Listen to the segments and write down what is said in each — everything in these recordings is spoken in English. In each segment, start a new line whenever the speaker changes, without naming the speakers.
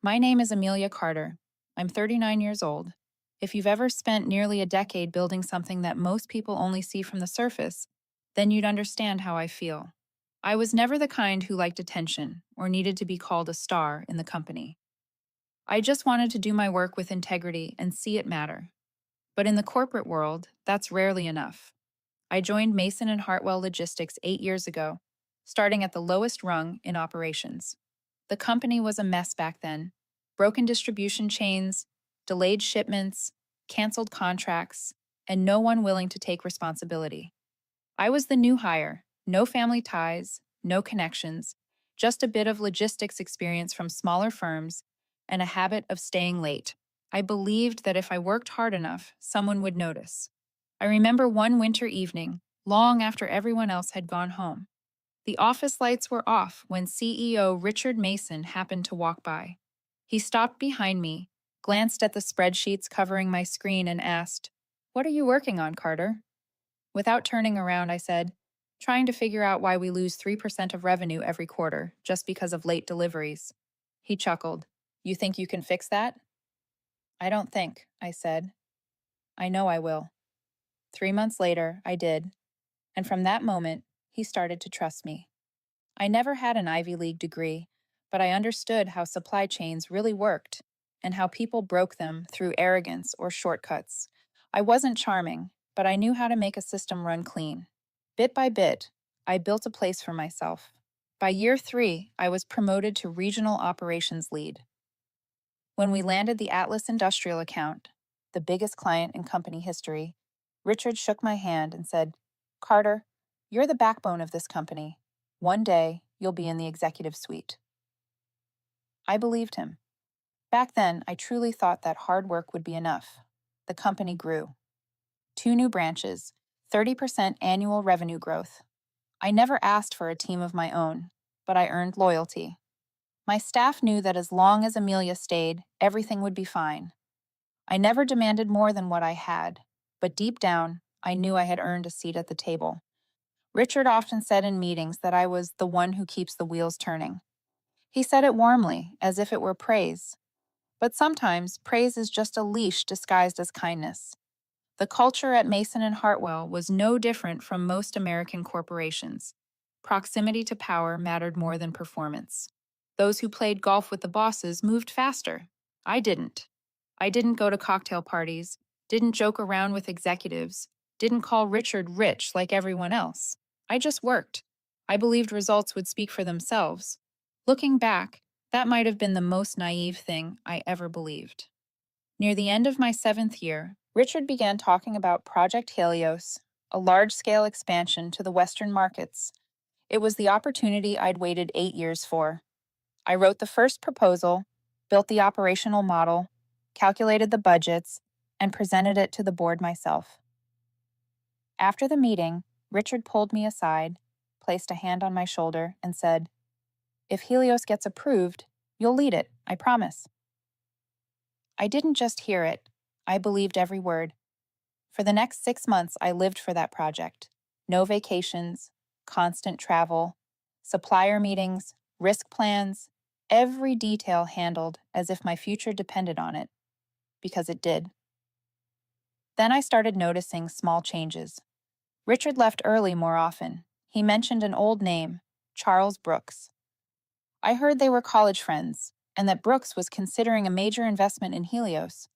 My name is Amelia Carter. I'm 39 years old. If you've ever spent nearly a decade building something that most people only see from the surface, then you'd understand how I feel. I was never the kind who liked attention or needed to be called a star in the company. I just wanted to do my work with integrity and see it matter. But in the corporate world, that's rarely enough. I joined Mason and Hartwell Logistics 8 years ago, starting at the lowest rung in operations. The company was a mess back then: broken distribution chains, delayed shipments, canceled contracts, and no one willing to take responsibility. I was the new hire, no family ties, no connections, just a bit of logistics experience from smaller firms and a habit of staying late. I believed that if I worked hard enough, someone would notice. I remember one winter evening, long after everyone else had gone home. The office lights were off when CEO Richard Mason happened to walk by. He stopped behind me, glanced at the spreadsheets covering my screen, and asked, "What are you working on, Carter?" Without turning around, I said, "Trying to figure out why we lose 3% of revenue every quarter just because of late deliveries." He chuckled. "You think you can fix that?" "I don't think," I said. "I know I will." 3 months later, I did, and from that moment, he started to trust me. I never had an Ivy League degree, but I understood how supply chains really worked and how people broke them through arrogance or shortcuts. I wasn't charming, but I knew how to make a system run clean. Bit by bit, I built a place for myself. By year 3, I was promoted to regional operations lead. When we landed the Atlas Industrial account, the biggest client in company history, Richard shook my hand and said, "Carter, you're the backbone of this company. One day, you'll be in the executive suite." I believed him. Back then, I truly thought that hard work would be enough. The company grew. 2 new branches, 30% annual revenue growth. I never asked for a team of my own, but I earned loyalty. My staff knew that as long as Amelia stayed, everything would be fine. I never demanded more than what I had, but deep down, I knew I had earned a seat at the table. Richard often said in meetings that I was the one who keeps the wheels turning. He said it warmly, as if it were praise. But sometimes, praise is just a leash disguised as kindness. The culture at Mason and Hartwell was no different from most American corporations. Proximity to power mattered more than performance. Those who played golf with the bosses moved faster. I didn't. I didn't go to cocktail parties, didn't joke around with executives, didn't call Richard rich like everyone else. I just worked. I believed results would speak for themselves. Looking back, that might have been the most naive thing I ever believed. Near the end of my 7th year, Richard began talking about Project Helios, a large-scale expansion to the Western markets. It was the opportunity I'd waited 8 years for. I wrote the first proposal, built the operational model, calculated the budgets, and presented it to the board myself. After the meeting, Richard pulled me aside, placed a hand on my shoulder, and said, "If Helios gets approved, you'll lead it, I promise." I didn't just hear it, I believed every word. For the next 6 months, I lived for that project. No vacations, constant travel, supplier meetings, risk plans, every detail handled as if my future depended on it, because it did. Then I started noticing small changes. Richard left early more often. He mentioned an old name, Charles Brooks. I heard they were college friends, and that Brooks was considering a major investment in Helios.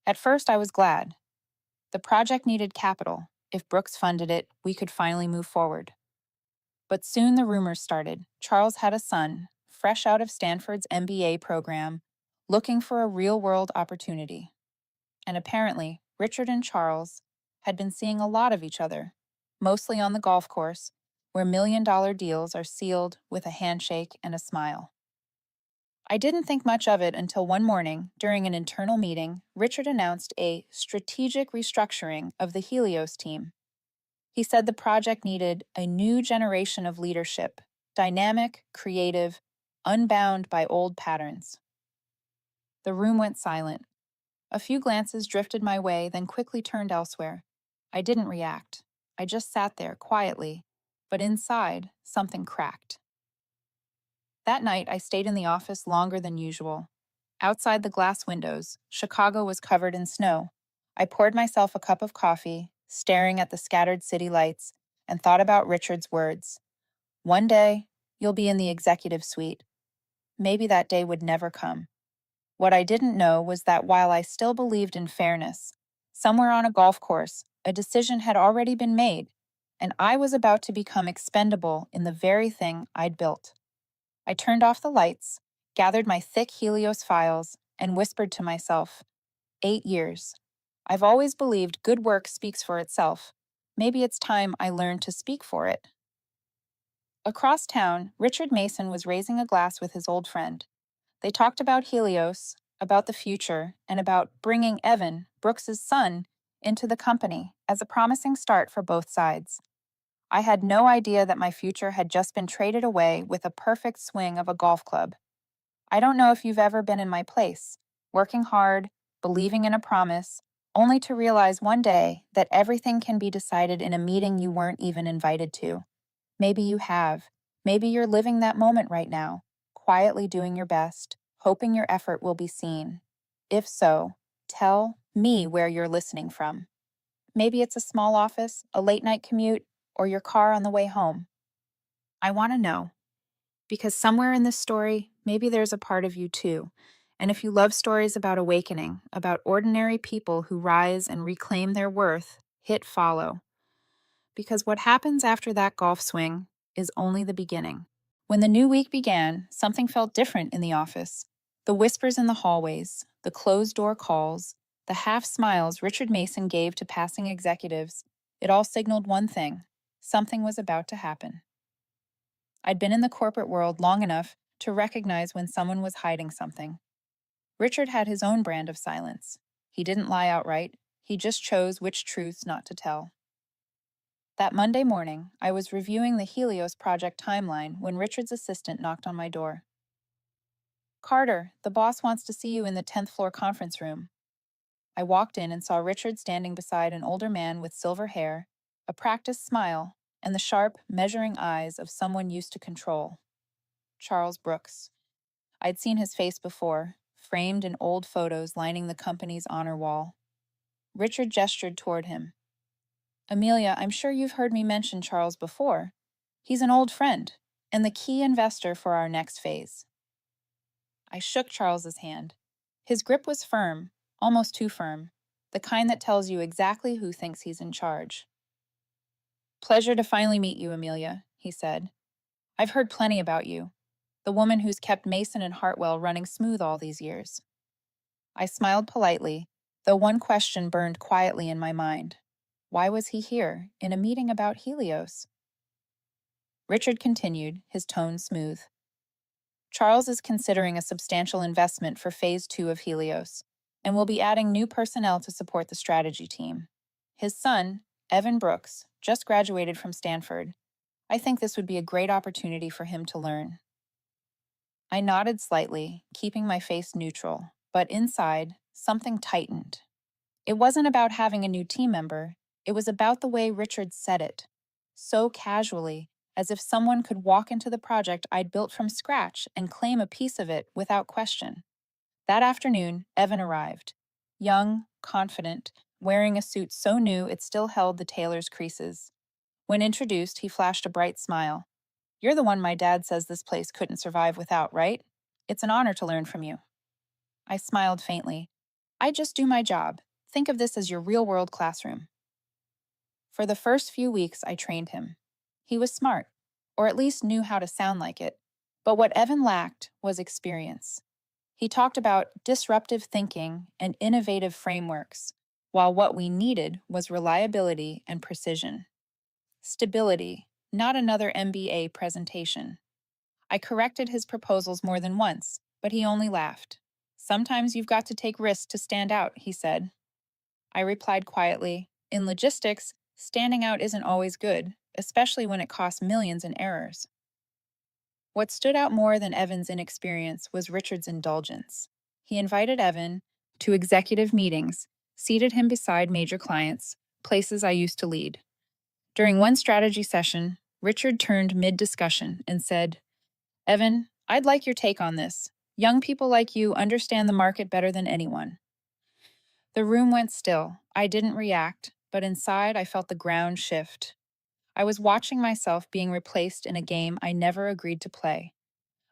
At first, I was glad. The project needed capital. If Brooks funded it, we could finally move forward. But soon the rumors started. Charles had a son, fresh out of Stanford's MBA program, looking for a real-world opportunity. And apparently, Richard and Charles had been seeing a lot of each other, mostly on the golf course, where million-dollar deals are sealed with a handshake and a smile. I didn't think much of it until one morning, during an internal meeting, Richard announced a strategic restructuring of the Helios team. He said the project needed a new generation of leadership, dynamic, creative, unbound by old patterns. The room went silent. A few glances drifted my way, then quickly turned elsewhere. I didn't react. I just sat there quietly, but inside, something cracked. That night, I stayed in the office longer than usual. Outside the glass windows, Chicago was covered in snow. I poured myself a cup of coffee, staring at the scattered city lights, and thought about Richard's words. One day, you'll be in the executive suite. Maybe that day would never come. What I didn't know was that while I still believed in fairness, somewhere on a golf course, a decision had already been made, and I was about to become expendable in the very thing I'd built. I turned off the lights, gathered my thick Helios files, and whispered to myself, 8 years. I've always believed good work speaks for itself. Maybe it's time I learned to speak for it. Across town, Richard Mason was raising a glass with his old friend. They talked about Helios, about the future, and about bringing Evan, Brooks's son, into the company as a promising start for both sides. I had no idea that my future had just been traded away with a perfect swing of a golf club. I don't know if you've ever been in my place, working hard, believing in a promise, only to realize one day that everything can be decided in a meeting you weren't even invited to. Maybe you have. Maybe you're living that moment right now, quietly doing your best, hoping your effort will be seen. If so, tell me where you're listening from. Maybe it's a small office, a late night commute, or your car on the way home. I want to know, because somewhere in this story, maybe there's a part of you too. And if you love stories about awakening, about ordinary people who rise and reclaim their worth, hit follow. Because what happens after that golf swing is only the beginning. When the new week began, something felt different in the office. The whispers in the hallways, the closed door calls, the half smiles Richard Mason gave to passing executives, it all signaled one thing: something was about to happen. I'd been in the corporate world long enough to recognize when someone was hiding something. Richard had his own brand of silence. He didn't lie outright, he just chose which truths not to tell. That Monday morning, I was reviewing the Helios project timeline when Richard's assistant knocked on my door. "Carter, the boss wants to see you in the 10th floor conference room." I walked in and saw Richard standing beside an older man with silver hair, a practiced smile, and the sharp, measuring eyes of someone used to control. Charles Brooks. I'd seen his face before, framed in old photos lining the company's honor wall. Richard gestured toward him. "Amelia, I'm sure you've heard me mention Charles before. He's an old friend, and the key investor for our next phase." I shook Charles's hand. His grip was firm, almost too firm, the kind that tells you exactly who thinks he's in charge. "Pleasure to finally meet you, Amelia," he said. "I've heard plenty about you, the woman who's kept Mason and Hartwell running smooth all these years." I smiled politely, though one question burned quietly in my mind. Why was he here, in a meeting about Helios? Richard continued, his tone smooth. "Charles is considering a substantial investment for Phase 2 of Helios, and will be adding new personnel to support the strategy team. His son, Evan Brooks, just graduated from Stanford. I think this would be a great opportunity for him to learn." I nodded slightly, keeping my face neutral, but inside, something tightened. It wasn't about having a new team member, it was about the way Richard said it. So casually, as if someone could walk into the project I'd built from scratch and claim a piece of it without question. That afternoon, Evan arrived. Young, confident, wearing a suit so new it still held the tailor's creases. When introduced, he flashed a bright smile. "You're the one my dad says this place couldn't survive without, right? It's an honor to learn from you." I smiled faintly. "I just do my job. Think of this as your real-world classroom." For the first few weeks, I trained him. He was smart, or at least knew how to sound like it. But what Evan lacked was experience. He talked about disruptive thinking and innovative frameworks, while what we needed was reliability and precision. Stability, not another MBA presentation. I corrected his proposals more than once, but he only laughed. "Sometimes you've got to take risks to stand out," he said. I replied quietly, "In logistics, standing out isn't always good, especially when it costs millions in errors." What stood out more than Evan's inexperience was Richard's indulgence. He invited Evan to executive meetings, seated him beside major clients, places I used to lead. During one strategy session, Richard turned mid-discussion and said, "Evan, I'd like your take on this. Young people like you understand the market better than anyone. The room went still. I didn't react, but inside I felt the ground shift. I was watching myself being replaced in a game I never agreed to play.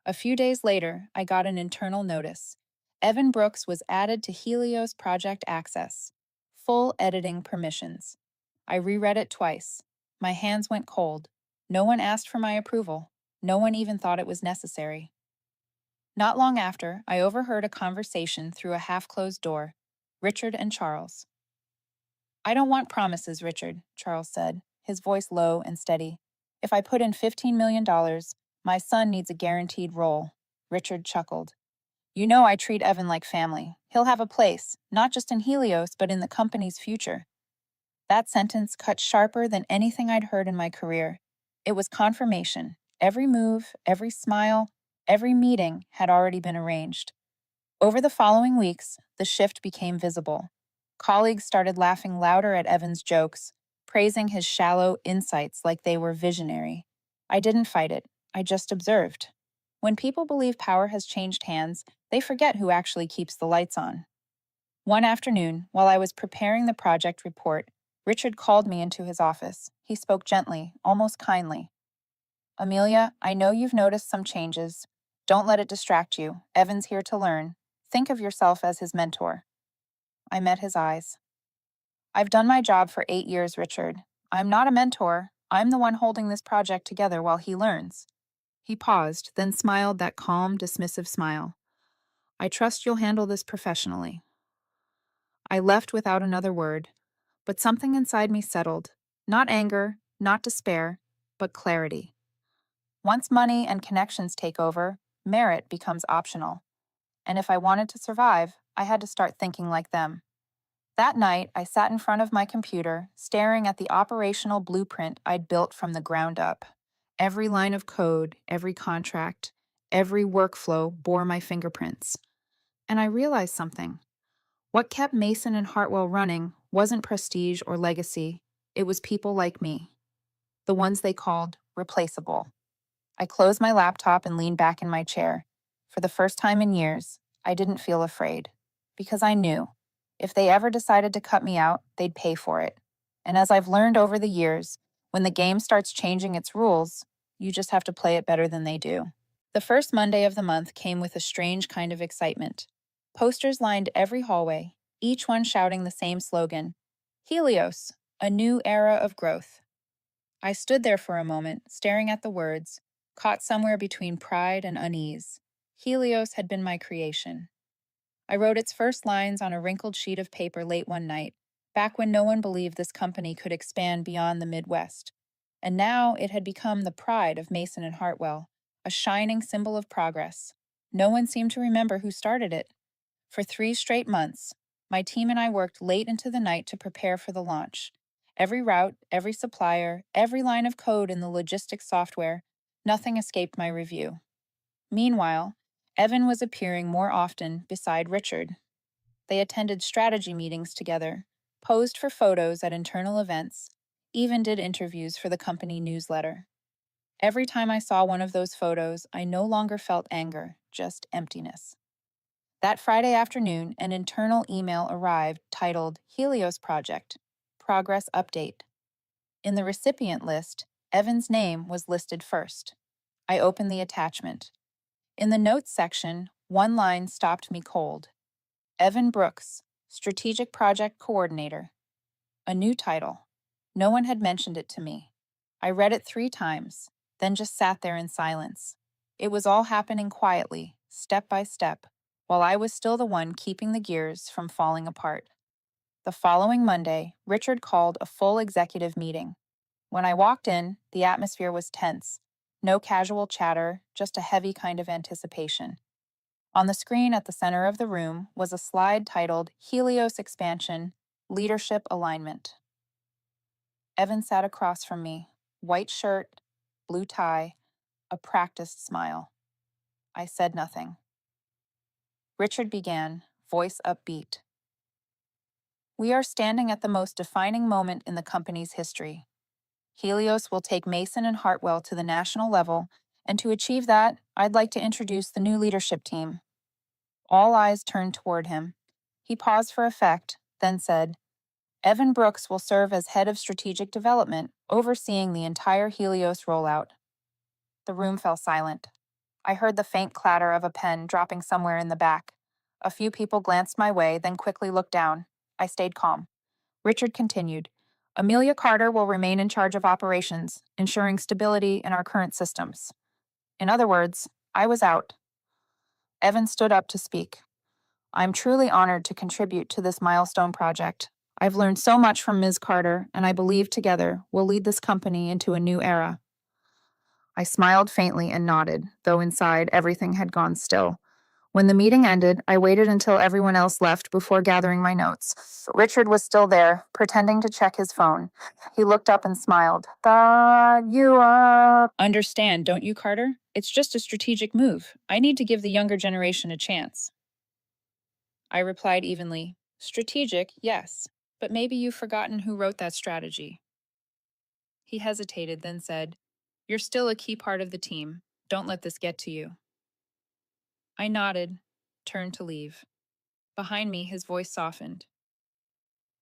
A few days later, I got an internal notice. Evan Brooks was added to Helio's Project Access. Full editing permissions. I reread it twice. My hands went cold. No one asked for my approval. No one even thought it was necessary. Not long after, I overheard a conversation through a half-closed door. Richard and Charles. I don't want promises, Richard, Charles said, his voice low and steady. If I put in $15 million, my son needs a guaranteed role. Richard chuckled. You know I treat Evan like family. He'll have a place, not just in Helios, but in the company's future. That sentence cut sharper than anything I'd heard in my career. It was confirmation. Every move, every smile, every meeting had already been arranged. Over the following weeks, the shift became visible. Colleagues started laughing louder at Evan's jokes, praising his shallow insights like they were visionary. I didn't fight it, I just observed. When people believe power has changed hands, they forget who actually keeps the lights on. One afternoon, while I was preparing the project report, Richard called me into his office. He spoke gently, almost kindly. Amelia, I know you've noticed some changes. Don't let it distract you. Evan's here to learn. Think of yourself as his mentor. I met his eyes. I've done my job for 8 years, Richard. I'm not a mentor. I'm the one holding this project together while he learns. He paused, then smiled that calm, dismissive smile. I trust you'll handle this professionally. I left without another word, but something inside me settled. Not anger, not despair, but clarity. Once money and connections take over, merit becomes optional. And if I wanted to survive, I had to start thinking like them. That night, I sat in front of my computer, staring at the operational blueprint I'd built from the ground up. Every line of code, every contract, every workflow bore my fingerprints. And I realized something. What kept Mason and Hartwell running wasn't prestige or legacy. It was people like me, the ones they called replaceable. I closed my laptop and leaned back in my chair. For the first time in years, I didn't feel afraid. Because I knew, if they ever decided to cut me out, they'd pay for it. And as I've learned over the years, when the game starts changing its rules, you just have to play it better than they do. The first Monday of the month came with a strange kind of excitement. Posters lined every hallway, each one shouting the same slogan, Helios, a new era of growth. I stood there for a moment, staring at the words, caught somewhere between pride and unease. Helios had been my creation. I wrote its first lines on a wrinkled sheet of paper late one night, back when no one believed this company could expand beyond the Midwest. And now it had become the pride of Mason and Hartwell, a shining symbol of progress. No one seemed to remember who started it. For 3 straight months, my team and I worked late into the night to prepare for the launch. Every route, every supplier, every line of code in the logistics software, nothing escaped my review. Meanwhile, Evan was appearing more often beside Richard. They attended strategy meetings together, posed for photos at internal events, even did interviews for the company newsletter. Every time I saw one of those photos, I no longer felt anger, just emptiness. That Friday afternoon, an internal email arrived titled Helios Project, Progress Update. In the recipient list, Evan's name was listed first. I opened the attachment. In the notes section, one line stopped me cold. Evan Brooks, Strategic Project Coordinator. A new title. No one had mentioned it to me. I read it 3 times, then just sat there in silence. It was all happening quietly, step by step, while I was still the one keeping the gears from falling apart. The following Monday, Richard called a full executive meeting. When I walked in, the atmosphere was tense. No casual chatter, just a heavy kind of anticipation. On the screen at the center of the room was a slide titled Helios Expansion, Leadership Alignment. Evan sat across from me, white shirt, blue tie, a practiced smile. I said nothing. Richard began, voice upbeat. We are standing at the most defining moment in the company's history. Helios will take Mason and Hartwell to the national level, and to achieve that, I'd like to introduce the new leadership team. All eyes turned toward him. He paused for effect, then said, Evan Brooks will serve as head of strategic development, overseeing the entire Helios rollout. The room fell silent. I heard the faint clatter of a pen dropping somewhere in the back. A few people glanced my way, then quickly looked down. I stayed calm. Richard continued, Amelia Carter will remain in charge of operations, ensuring stability in our current systems. In other words, I was out. Evan stood up to speak. I'm truly honored to contribute to this milestone project. I've learned so much from Ms. Carter, and I believe together we'll lead this company into a new era. I smiled faintly and nodded, though inside everything had gone still. When the meeting ended, I waited until everyone else left before gathering my notes. Richard was still there, pretending to check his phone. He looked up and smiled. Thought you up. Understand, don't you, Carter? It's just a strategic move. I need to give the younger generation a chance. I replied evenly, Strategic, yes, but maybe you've forgotten who wrote that strategy. He hesitated, then said, You're still a key part of the team. Don't let this get to you. I nodded, turned to leave. Behind me, his voice softened.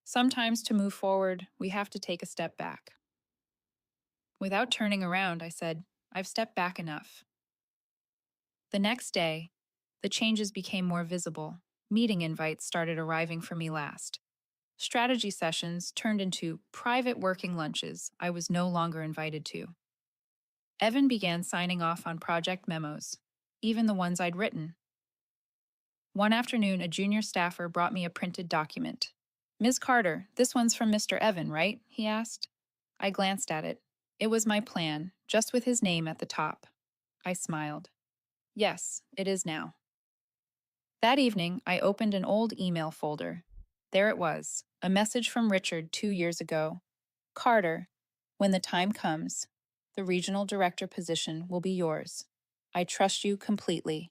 Sometimes to move forward, we have to take a step back. Without turning around, I said, I've stepped back enough. The next day, the changes became more visible. Meeting invites started arriving for me last. Strategy sessions turned into private working lunches I was no longer invited to. Evan began signing off on project memos, even the ones I'd written. One afternoon, a junior staffer brought me a printed document. Ms. Carter, this one's from Mr. Evan, right? He asked. I glanced at it. It was my plan, just with his name at the top. I smiled. Yes, it is now. That evening, I opened an old email folder. There it was, a message from Richard 2 years ago. Carter, when the time comes, the regional director position will be yours. I trust you completely.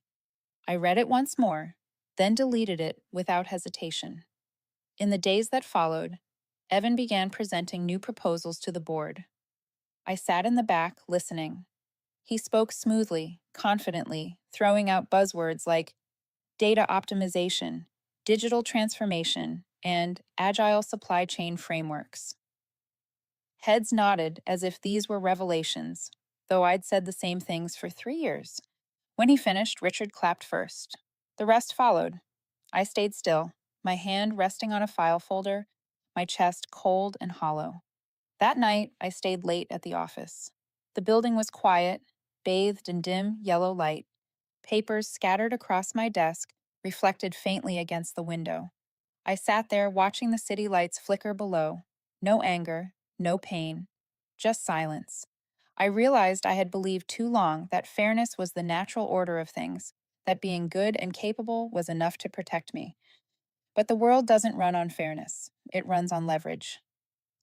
I read it once more, then deleted it without hesitation. In the days that followed, Evan began presenting new proposals to the board. I sat in the back, listening. He spoke smoothly, confidently, throwing out buzzwords like data optimization, digital transformation, and agile supply chain frameworks. Heads nodded as if these were revelations, though I'd said the same things for 3 years. When he finished, Richard clapped first. The rest followed. I stayed still, my hand resting on a file folder, my chest cold and hollow. That night, I stayed late at the office. The building was quiet, bathed in dim yellow light. Papers scattered across my desk reflected faintly against the window. I sat there watching the city lights flicker below. No anger, no pain, just silence. I realized I had believed too long that fairness was the natural order of things, that being good and capable was enough to protect me. But the world doesn't run on fairness. It runs on leverage.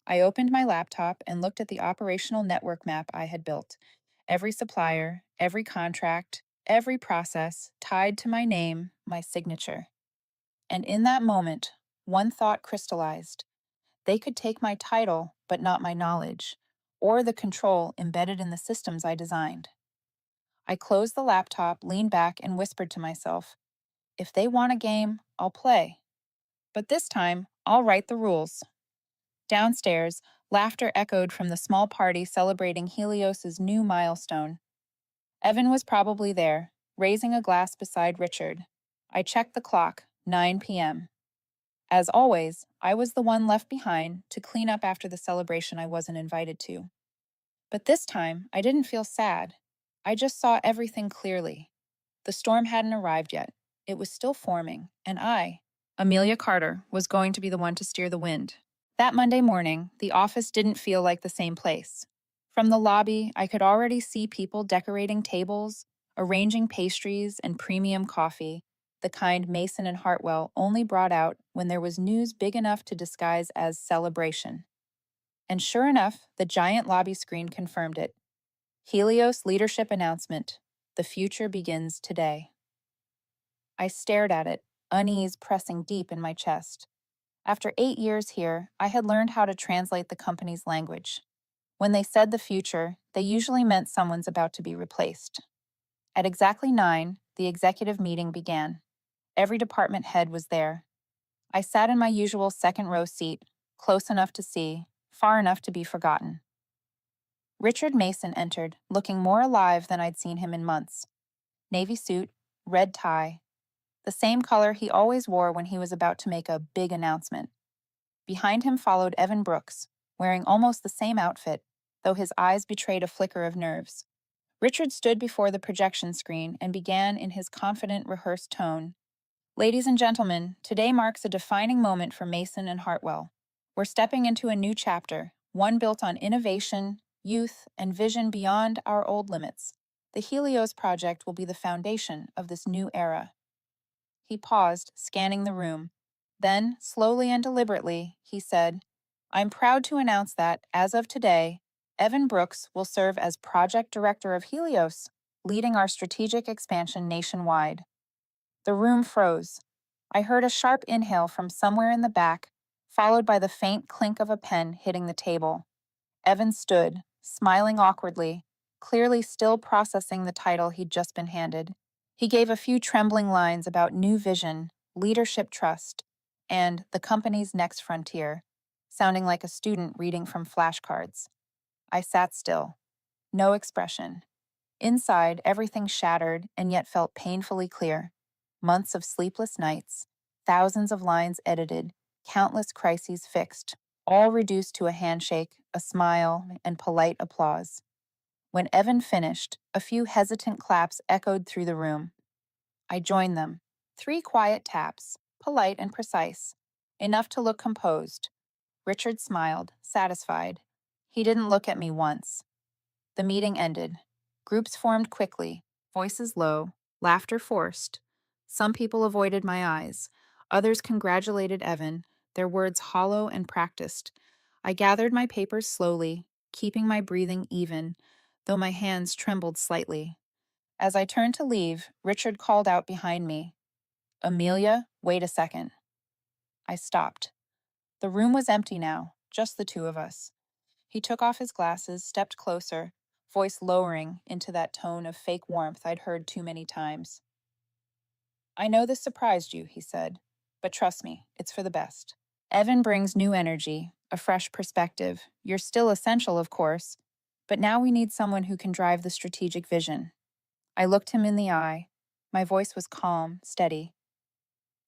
I opened my laptop and looked at the operational network map I had built. Every supplier, every contract, every process tied to my name, my signature. And in that moment, one thought crystallized. They could take my title, but not my knowledge, or the control embedded in the systems I designed. I closed the laptop, leaned back, and whispered to myself, if they want a game, I'll play. But this time, I'll write the rules. Downstairs, laughter echoed from the small party celebrating Helios's new milestone. Evan was probably there, raising a glass beside Richard. I checked the clock, 9 p.m. As always, I was the one left behind to clean up after the celebration I wasn't invited to. But this time, I didn't feel sad. I just saw everything clearly. The storm hadn't arrived yet. It was still forming, and I, Amelia Carter, was going to be the one to steer the wind. That Monday morning, the office didn't feel like the same place. From the lobby, I could already see people decorating tables, arranging pastries and premium coffee, the kind Mason and Hartwell only brought out when there was news big enough to disguise as celebration. And sure enough, the giant lobby screen confirmed it. Helios leadership announcement. The future begins today. I stared at it, unease pressing deep in my chest. After 8 years here, I had learned how to translate the company's language. When they said the future, they usually meant someone's about to be replaced. At exactly 9, the executive meeting began. Every department head was there. I sat in my usual second row seat, close enough to see, far enough to be forgotten. Richard Mason entered, looking more alive than I'd seen him in months. Navy suit, red tie, the same color he always wore when he was about to make a big announcement. Behind him followed Evan Brooks, wearing almost the same outfit, though his eyes betrayed a flicker of nerves. Richard stood before the projection screen and began in his confident, rehearsed tone. Ladies and gentlemen, today marks a defining moment for Mason and Hartwell. We're stepping into a new chapter, one built on innovation, youth, and vision beyond our old limits. The Helios project will be the foundation of this new era. He paused, scanning the room. Then, slowly and deliberately, he said, I'm proud to announce that, as of today, Evan Brooks will serve as project director of Helios, leading our strategic expansion nationwide. The room froze. I heard a sharp inhale from somewhere in the back, followed by the faint clink of a pen hitting the table. Evan stood, smiling awkwardly, clearly still processing the title he'd just been handed. He gave a few trembling lines about new vision, leadership trust, and the company's next frontier, sounding like a student reading from flashcards. I sat still. No expression. Inside, everything shattered and yet felt painfully clear. Months of sleepless nights, thousands of lines edited, countless crises fixed, all reduced to a handshake, a smile, and polite applause. When Evan finished, a few hesitant claps echoed through the room. I joined them. 3 quiet taps, polite and precise, enough to look composed. Richard smiled, satisfied. He didn't look at me once. The meeting ended. Groups formed quickly, voices low, laughter forced. Some people avoided my eyes. Others congratulated Evan, their words hollow and practiced. I gathered my papers slowly, keeping my breathing even, though my hands trembled slightly. As I turned to leave, Richard called out behind me, Amelia, wait a second. I stopped. The room was empty now, just the two of us. He took off his glasses, stepped closer, voice lowering into that tone of fake warmth I'd heard too many times. I know this surprised you, he said, but trust me, it's for the best. Evan brings new energy, a fresh perspective. You're still essential, of course, but now we need someone who can drive the strategic vision. I looked him in the eye. My voice was calm, steady.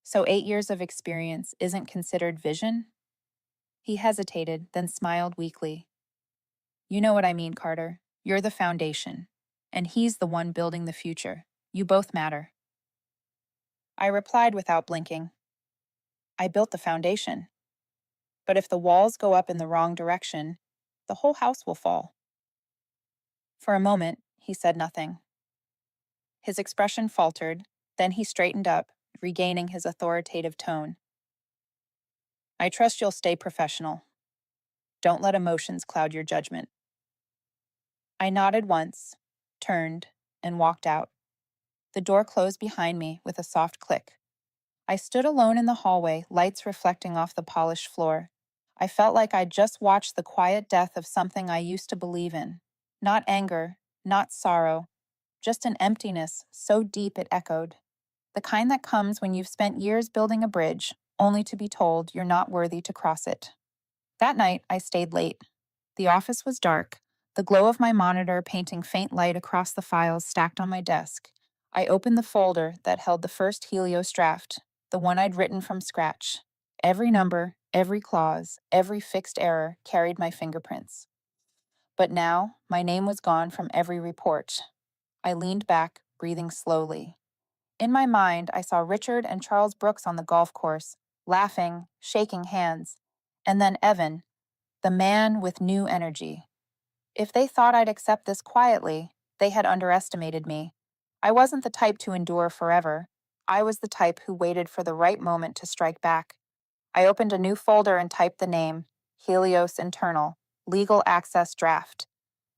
So 8 years of experience isn't considered vision? He hesitated, then smiled weakly. You know what I mean, Carter. You're the foundation, and he's the one building the future. You both matter. I replied without blinking. I built the foundation. But if the walls go up in the wrong direction, the whole house will fall. For a moment, he said nothing. His expression faltered, then he straightened up, regaining his authoritative tone. I trust you'll stay professional. Don't let emotions cloud your judgment. I nodded once, turned, and walked out. The door closed behind me with a soft click. I stood alone in the hallway, lights reflecting off the polished floor. I felt like I'd just watched the quiet death of something I used to believe in. Not anger, not sorrow, just an emptiness so deep it echoed. The kind that comes when you've spent years building a bridge, only to be told you're not worthy to cross it. That night, I stayed late. The office was dark, the glow of my monitor painting faint light across the files stacked on my desk. I opened the folder that held the first Helios draft, the one I'd written from scratch. Every number, every clause, every fixed error carried my fingerprints. But now, my name was gone from every report. I leaned back, breathing slowly. In my mind, I saw Richard and Charles Brooks on the golf course, laughing, shaking hands. And then Evan, the man with new energy. If they thought I'd accept this quietly, they had underestimated me. I wasn't the type to endure forever. I was the type who waited for the right moment to strike back. I opened a new folder and typed the name, Helios Internal, Legal Access Draft.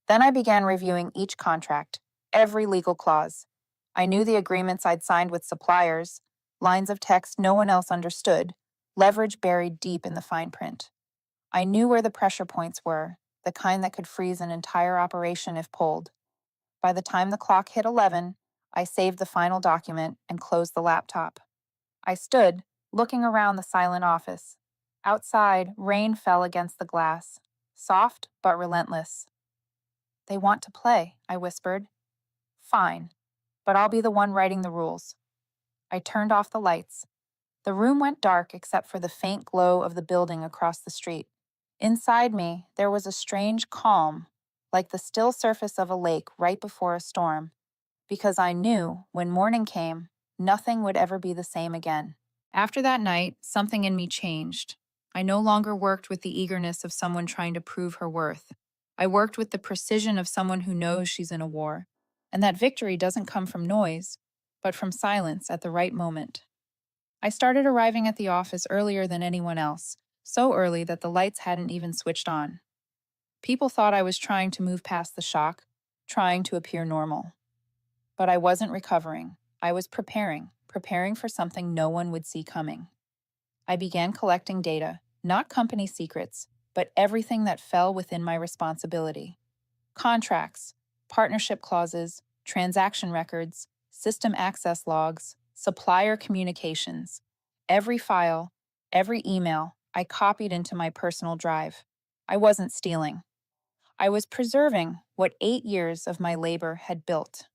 Then I began reviewing each contract, every legal clause. I knew the agreements I'd signed with suppliers, lines of text no one else understood, leverage buried deep in the fine print. I knew where the pressure points were, the kind that could freeze an entire operation if pulled. By the time the clock hit 11, I saved the final document and closed the laptop. I stood, looking around the silent office. Outside, rain fell against the glass, soft but relentless. They want to play, I whispered. Fine, but I'll be the one writing the rules. I turned off the lights. The room went dark except for the faint glow of the building across the street. Inside me, there was a strange calm, like the still surface of a lake right before a storm, because I knew, when morning came, nothing would ever be the same again. After that night, something in me changed. I no longer worked with the eagerness of someone trying to prove her worth. I worked with the precision of someone who knows she's in a war, and that victory doesn't come from noise, but from silence at the right moment. I started arriving at the office earlier than anyone else, so early that the lights hadn't even switched on. People thought I was trying to move past the shock, trying to appear normal. But I wasn't recovering. I was preparing for something no one would see coming. I began collecting data, not company secrets, but everything that fell within my responsibility. Contracts, partnership clauses, transaction records, system access logs, supplier communications. Every file, every email, I copied into my personal drive. I wasn't stealing. I was preserving what 8 years of my labor had built.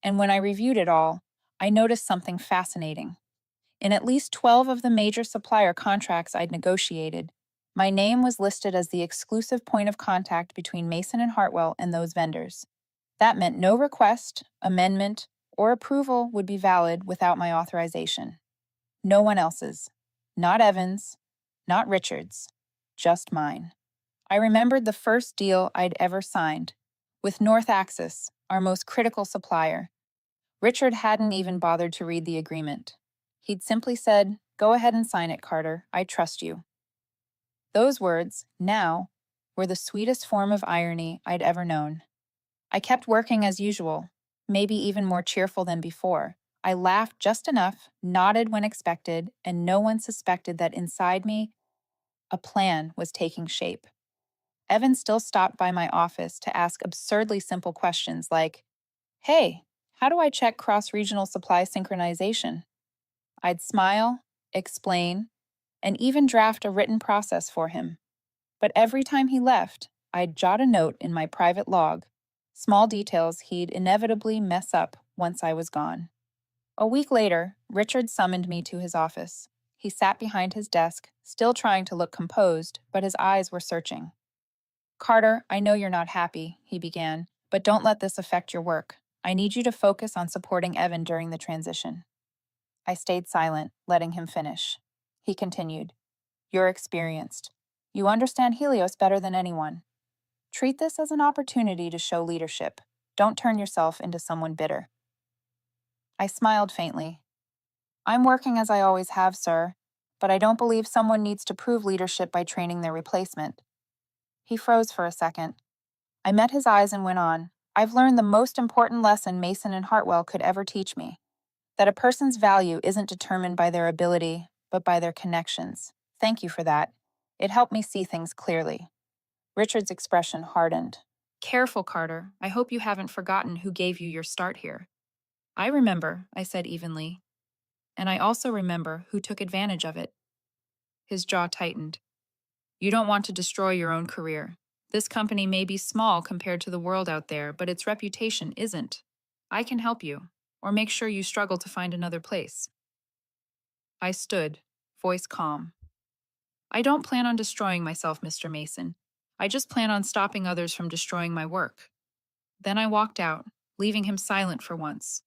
And when I reviewed it all, I noticed something fascinating. In at least 12 of the major supplier contracts I'd negotiated, my name was listed as the exclusive point of contact between Mason and Hartwell and those vendors. That meant no request, amendment, or approval would be valid without my authorization. No one else's. Not Evans, not Richard's, just mine. I remembered the first deal I'd ever signed, with North Axis, our most critical supplier. Richard hadn't even bothered to read the agreement. He'd simply said, "Go ahead and sign it, Carter. I trust you." Those words, now, were the sweetest form of irony I'd ever known. I kept working as usual, maybe even more cheerful than before. I laughed just enough, nodded when expected, and no one suspected that inside me, a plan was taking shape. Evan still stopped by my office to ask absurdly simple questions like, "Hey, how do I check cross-regional supply synchronization?" I'd smile, explain, and even draft a written process for him. But every time he left, I'd jot a note in my private log, small details he'd inevitably mess up once I was gone. A week later, Richard summoned me to his office. He sat behind his desk, still trying to look composed, but his eyes were searching. "Carter, I know you're not happy," he began, "but don't let this affect your work. I need you to focus on supporting Evan during the transition." I stayed silent, letting him finish. He continued, "You're experienced. You understand Helios better than anyone. Treat this as an opportunity to show leadership. Don't turn yourself into someone bitter." I smiled faintly. "I'm working as I always have, sir, but I don't believe someone needs to prove leadership by training their replacement." He froze for a second. I met his eyes and went on, "I've learned the most important lesson Mason and Hartwell could ever teach me. That a person's value isn't determined by their ability, but by their connections. Thank you for that. It helped me see things clearly." Richard's expression hardened. "Careful, Carter. I hope you haven't forgotten who gave you your start here." "I remember," I said evenly. "And I also remember who took advantage of it." His jaw tightened. "You don't want to destroy your own career. This company may be small compared to the world out there, but its reputation isn't. I can help you, or make sure you struggle to find another place." I stood, voice calm. "I don't plan on destroying myself, Mr. Mason. I just plan on stopping others from destroying my work." Then I walked out, leaving him silent for once.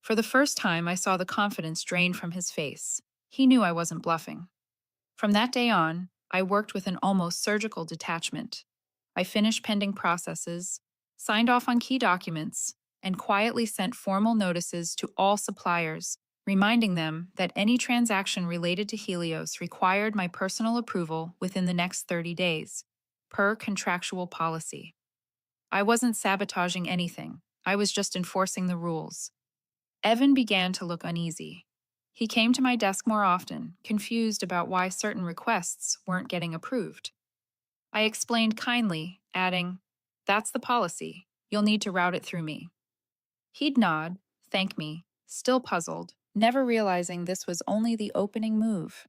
For the first time, I saw the confidence drain from his face. He knew I wasn't bluffing. From that day on, I worked with an almost surgical detachment. I finished pending processes, signed off on key documents, and quietly sent formal notices to all suppliers, reminding them that any transaction related to Helios required my personal approval within the next 30 days, per contractual policy. I wasn't sabotaging anything. I was just enforcing the rules. Evan began to look uneasy. He came to my desk more often, confused about why certain requests weren't getting approved. I explained kindly, adding, "That's the policy. You'll need to route it through me." He'd nod, thank me, still puzzled, never realizing this was only the opening move.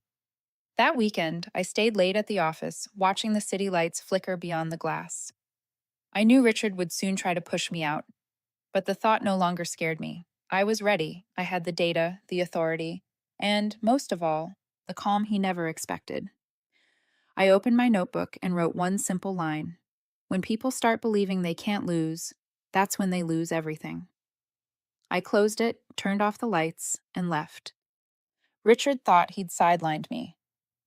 That weekend, I stayed late at the office, watching the city lights flicker beyond the glass. I knew Richard would soon try to push me out, but the thought no longer scared me. I was ready. I had the data, the authority, and, most of all, the calm he never expected. I opened my notebook and wrote one simple line. When people start believing they can't lose, that's when they lose everything. I closed it, turned off the lights, and left. Richard thought he'd sidelined me,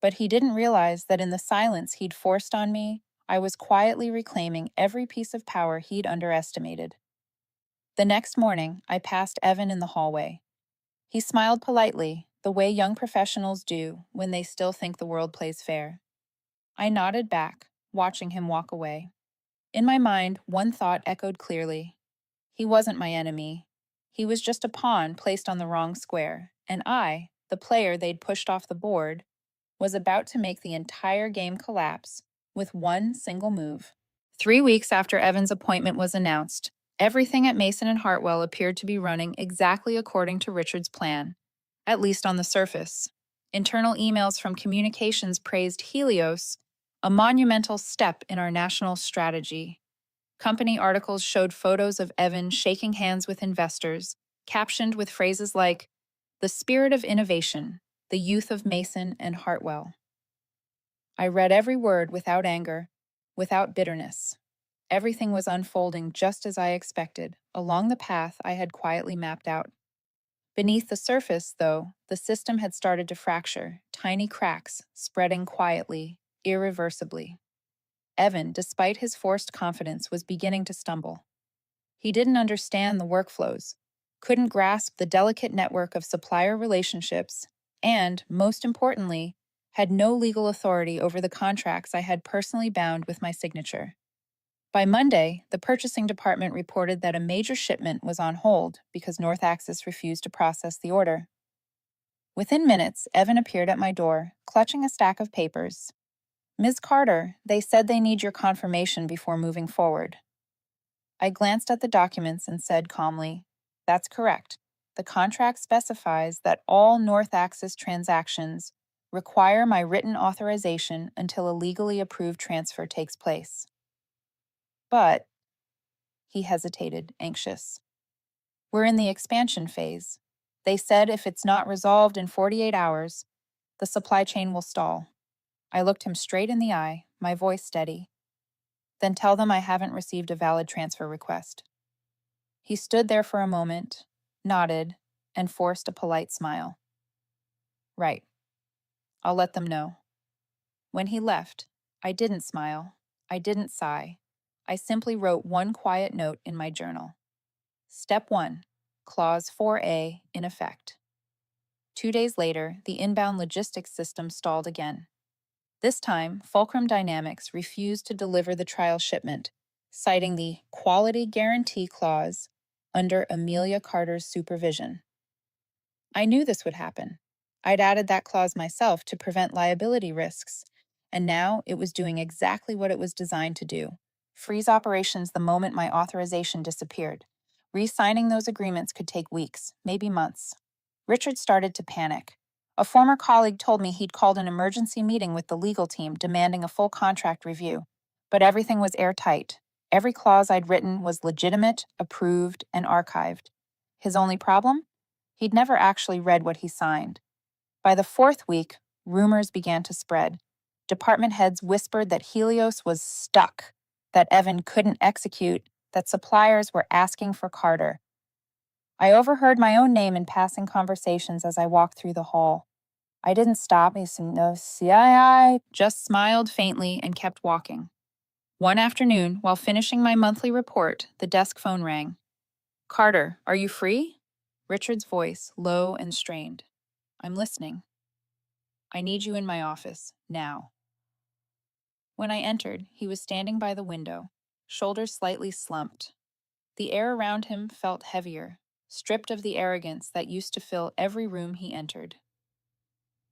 but he didn't realize that in the silence he'd forced on me, I was quietly reclaiming every piece of power he'd underestimated. The next morning, I passed Evan in the hallway. He smiled politely, the way young professionals do when they still think the world plays fair. I nodded back, watching him walk away. In my mind, one thought echoed clearly. He wasn't my enemy. He was just a pawn placed on the wrong square, and I, the player they'd pushed off the board, was about to make the entire game collapse with one single move. 3 weeks after Evan's appointment was announced, everything at Mason and Hartwell appeared to be running exactly according to Richard's plan, at least on the surface. Internal emails from communications praised Helios, a monumental step in our national strategy. Company articles showed photos of Evan shaking hands with investors, captioned with phrases like, "The spirit of innovation, the youth of Mason and Hartwell." I read every word without anger, without bitterness. Everything was unfolding just as I expected, along the path I had quietly mapped out. Beneath the surface, though, the system had started to fracture, tiny cracks spreading quietly, irreversibly. Evan, despite his forced confidence, was beginning to stumble. He didn't understand the workflows, couldn't grasp the delicate network of supplier relationships, and, most importantly, had no legal authority over the contracts I had personally bound with my signature. By Monday, the purchasing department reported that a major shipment was on hold because North Axis refused to process the order. Within minutes, Evan appeared at my door, clutching a stack of papers. "Ms. Carter, they said they need your confirmation before moving forward." I glanced at the documents and said calmly, "That's correct. The contract specifies that all North Axis transactions require my written authorization until a legally approved transfer takes place." But, he hesitated, anxious. "We're in the expansion phase. They said if it's not resolved in 48 hours, the supply chain will stall." I looked him straight in the eye, my voice steady. "Then tell them I haven't received a valid transfer request." He stood there for a moment, nodded, and forced a polite smile. "Right. I'll let them know." When he left, I didn't smile. I didn't sigh. I simply wrote one quiet note in my journal. Step 1, Clause 4A in effect. 2 days later, the inbound logistics system stalled again. This time, Fulcrum Dynamics refused to deliver the trial shipment, citing the quality guarantee clause under Amelia Carter's supervision. I knew this would happen. I'd added that clause myself to prevent liability risks, and now it was doing exactly what it was designed to do: freeze operations the moment my authorization disappeared. Re-signing those agreements could take weeks, maybe months. Richard started to panic. A former colleague told me he'd called an emergency meeting with the legal team demanding a full contract review, but everything was airtight. Every clause I'd written was legitimate, approved, and archived. His only problem? He'd never actually read what he signed. By the 4th week, rumors began to spread. Department heads whispered that Helios was stuck, that Evan couldn't execute, that suppliers were asking for Carter. I overheard my own name in passing conversations as I walked through the hall. I didn't stop, I just smiled faintly and kept walking. One afternoon, while finishing my monthly report, the desk phone rang. "Carter, are you free?" Richard's voice, low and strained. "I'm listening." "I need you in my office, now." When I entered, he was standing by the window, shoulders slightly slumped. The air around him felt heavier, stripped of the arrogance that used to fill every room he entered.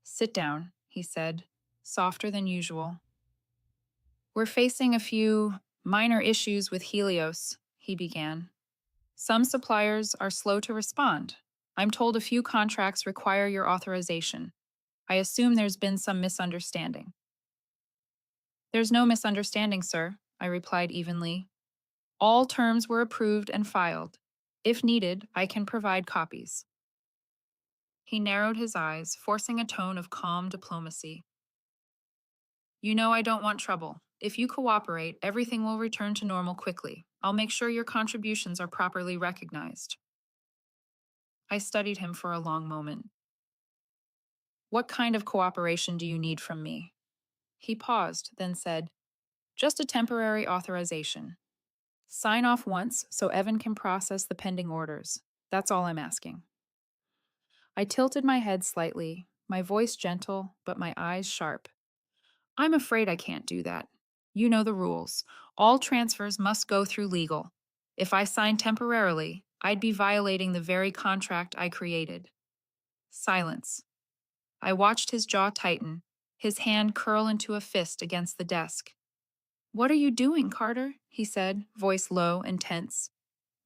"Sit down," he said, softer than usual. "We're facing a few minor issues with Helios," he began. "Some suppliers are slow to respond. I'm told a few contracts require your authorization. I assume there's been some misunderstanding. There's no misunderstanding, sir, I replied evenly. All terms were approved and filed. If needed, I can provide copies. He narrowed his eyes, forcing a tone of calm diplomacy. You know I don't want trouble. If you cooperate, everything will return to normal quickly. I'll make sure your contributions are properly recognized. I studied him for a long moment. What kind of cooperation do you need from me? He paused, then said, just a temporary authorization. Sign off once so Evan can process the pending orders. That's all I'm asking. I tilted my head slightly, my voice gentle, but my eyes sharp. I'm afraid I can't do that. You know the rules. All transfers must go through legal. If I sign temporarily, I'd be violating the very contract I created. Silence. I watched his jaw tighten, his hand curl into a fist against the desk. What are you doing, Carter? He said, voice low and tense.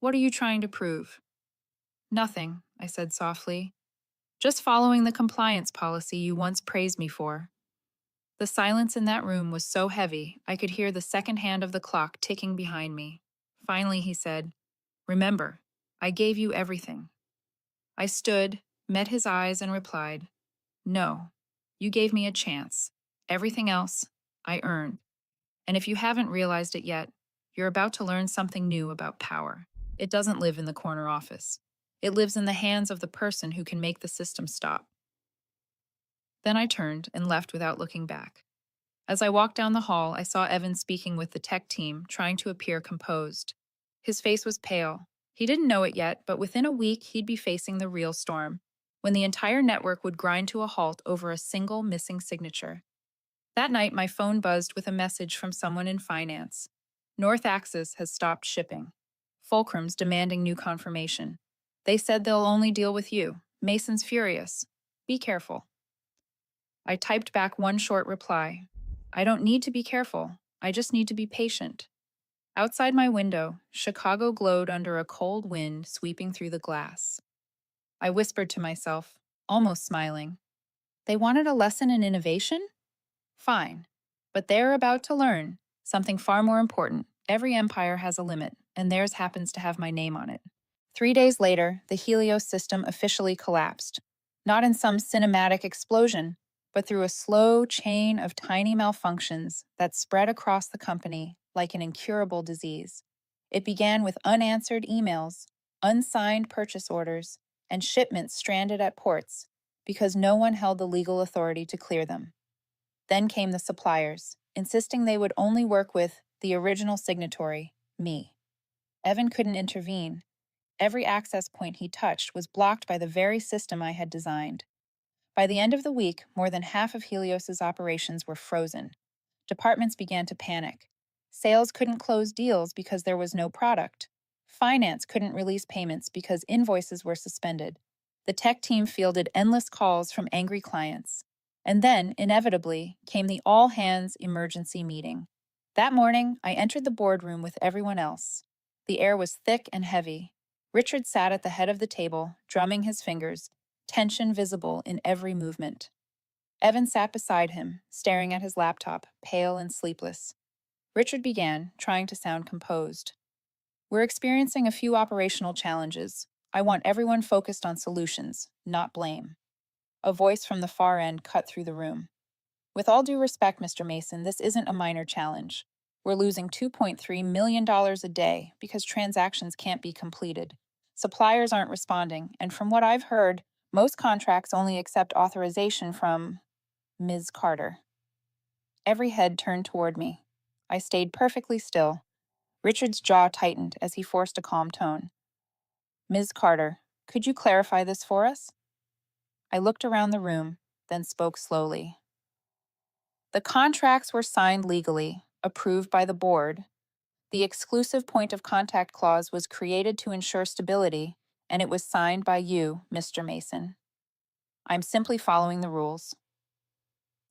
What are you trying to prove? Nothing, I said softly. Just following the compliance policy you once praised me for. The silence in that room was so heavy, I could hear the second hand of the clock ticking behind me. Finally, he said, remember, I gave you everything. I stood, met his eyes, and replied, no, you gave me a chance. Everything else, I earned. And if you haven't realized it yet, you're about to learn something new about power. It doesn't live in the corner office. It lives in the hands of the person who can make the system stop. Then I turned and left without looking back. As I walked down the hall, I saw Evan speaking with the tech team, trying to appear composed. His face was pale. He didn't know it yet, but within a week he'd be facing the real storm, when the entire network would grind to a halt over a single missing signature. That night, my phone buzzed with a message from someone in finance. North Axis has stopped shipping. Fulcrum's demanding new confirmation. They said they'll only deal with you. Mason's furious. Be careful. I typed back one short reply. I don't need to be careful. I just need to be patient. Outside my window, Chicago glowed under a cold wind sweeping through the glass. I whispered to myself, almost smiling. They wanted a lesson in innovation? Fine. But they're about to learn something far more important. Every empire has a limit, and theirs happens to have my name on it. 3 days later, the Helio system officially collapsed. Not in some cinematic explosion, but through a slow chain of tiny malfunctions that spread across the company like an incurable disease. It began with unanswered emails, unsigned purchase orders, and shipments stranded at ports because no one held the legal authority to clear them. Then came the suppliers, insisting they would only work with the original signatory, me. Evan couldn't intervene. Every access point he touched was blocked by the very system I had designed. By the end of the week, more than half of Helios's operations were frozen. Departments began to panic. Sales couldn't close deals because there was no product. Finance couldn't release payments because invoices were suspended. The tech team fielded endless calls from angry clients. And then, inevitably, came the all-hands emergency meeting. That morning, I entered the boardroom with everyone else. The air was thick and heavy. Richard sat at the head of the table, drumming his fingers, tension visible in every movement. Evan sat beside him, staring at his laptop, pale and sleepless. Richard began, trying to sound composed. We're experiencing a few operational challenges. I want everyone focused on solutions, not blame. A voice from the far end cut through the room. With all due respect, Mr. Mason, this isn't a minor challenge. We're losing $2.3 million a day because transactions can't be completed. Suppliers aren't responding, and from what I've heard, most contracts only accept authorization from Ms. Carter. Every head turned toward me. I stayed perfectly still. Richard's jaw tightened as he forced a calm tone. Ms. Carter, could you clarify this for us? I looked around the room, then spoke slowly. The contracts were signed legally, approved by the board. The exclusive point of contact clause was created to ensure stability, and it was signed by you, Mr. Mason. I'm simply following the rules.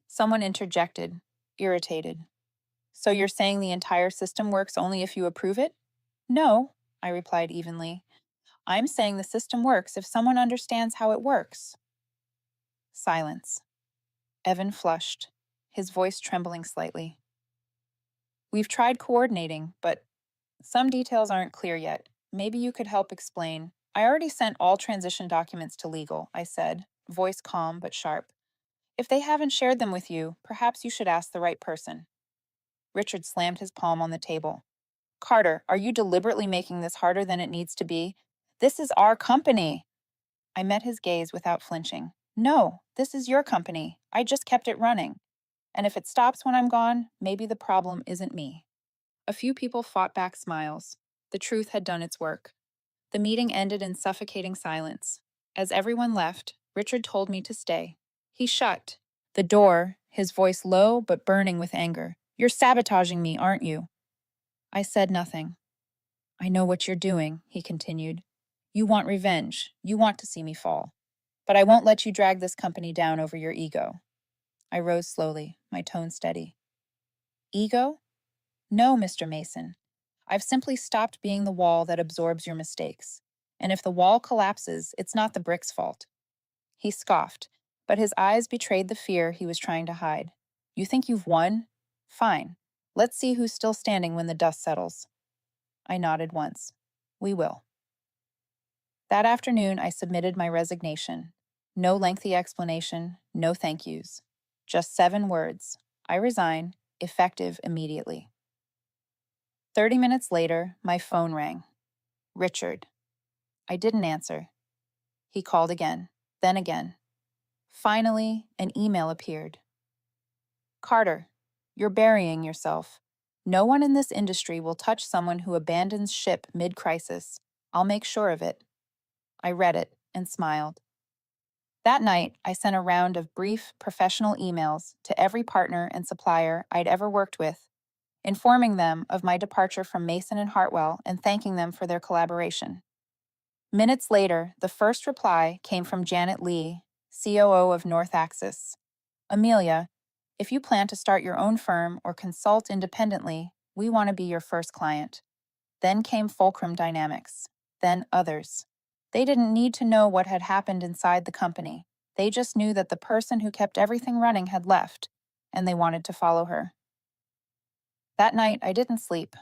Someone interjected, irritated. So you're saying the entire system works only if you approve it? No, I replied evenly. I'm saying the system works if someone understands how it works. Silence. Evan flushed, his voice trembling slightly. We've tried coordinating, but some details aren't clear yet. Maybe you could help explain. I already sent all transition documents to legal, I said, voice calm but sharp. If they haven't shared them with you, perhaps you should ask the right person. Richard slammed his palm on the table. Carter, are you deliberately making this harder than it needs to be? This is our company. I met his gaze without flinching. No, this is your company. I just kept it running. And if it stops when I'm gone, maybe the problem isn't me. A few people fought back smiles. The truth had done its work. The meeting ended in suffocating silence. As everyone left, Richard told me to stay. He shut the door, his voice low but burning with anger. You're sabotaging me, aren't you? I said nothing. I know what you're doing, he continued. You want revenge. You want to see me fall. But I won't let you drag this company down over your ego. I rose slowly, my tone steady. Ego? No, Mr. Mason. I've simply stopped being the wall that absorbs your mistakes. And if the wall collapses, it's not the brick's fault. He scoffed, but his eyes betrayed the fear he was trying to hide. You think you've won? Fine. Let's see who's still standing when the dust settles. I nodded once. We will. That afternoon, I submitted my resignation. No lengthy explanation, no thank yous. Just 7 words. I resign, effective immediately. 30 minutes later, my phone rang. Richard. I didn't answer. He called again, then again. Finally, an email appeared. Carter, you're burying yourself. No one in this industry will touch someone who abandons ship mid-crisis. I'll make sure of it. I read it and smiled. That night, I sent a round of brief, professional emails to every partner and supplier I'd ever worked with, informing them of my departure from Mason and Hartwell and thanking them for their collaboration. Minutes later, the first reply came from Janet Lee, COO of North Axis. Amelia, if you plan to start your own firm or consult independently, we want to be your first client. Then came Fulcrum Dynamics, then others. They didn't need to know what had happened inside the company. They just knew that the person who kept everything running had left, and they wanted to follow her. That night, I didn't sleep.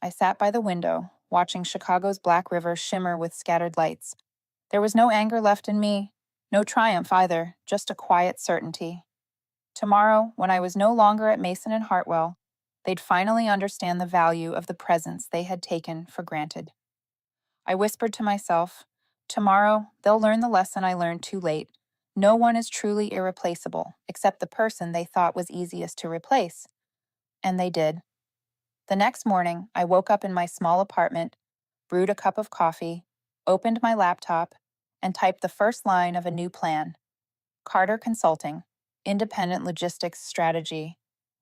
I sat by the window, watching Chicago's Black River shimmer with scattered lights. There was no anger left in me, no triumph either, just a quiet certainty. Tomorrow, when I was no longer at Mason and Hartwell, they'd finally understand the value of the presence they had taken for granted. I whispered to myself, tomorrow, they'll learn the lesson I learned too late. No one is truly irreplaceable, except the person they thought was easiest to replace. And they did. The next morning, I woke up in my small apartment, brewed a cup of coffee, opened my laptop, and typed the first line of a new plan. Carter Consulting, Independent Logistics Strategy.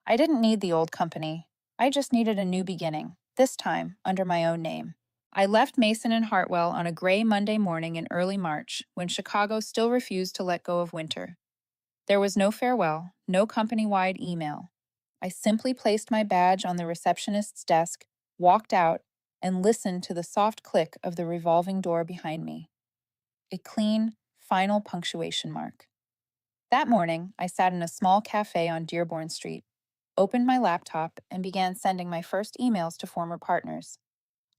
I didn't need the old company. I just needed a new beginning, this time under my own name. I left Mason and Hartwell on a gray Monday morning in early March, when Chicago still refused to let go of winter. There was no farewell, no company-wide email. I simply placed my badge on the receptionist's desk, walked out, and listened to the soft click of the revolving door behind me. A clean, final punctuation mark. That morning, I sat in a small cafe on Dearborn Street, opened my laptop, and began sending my first emails to former partners.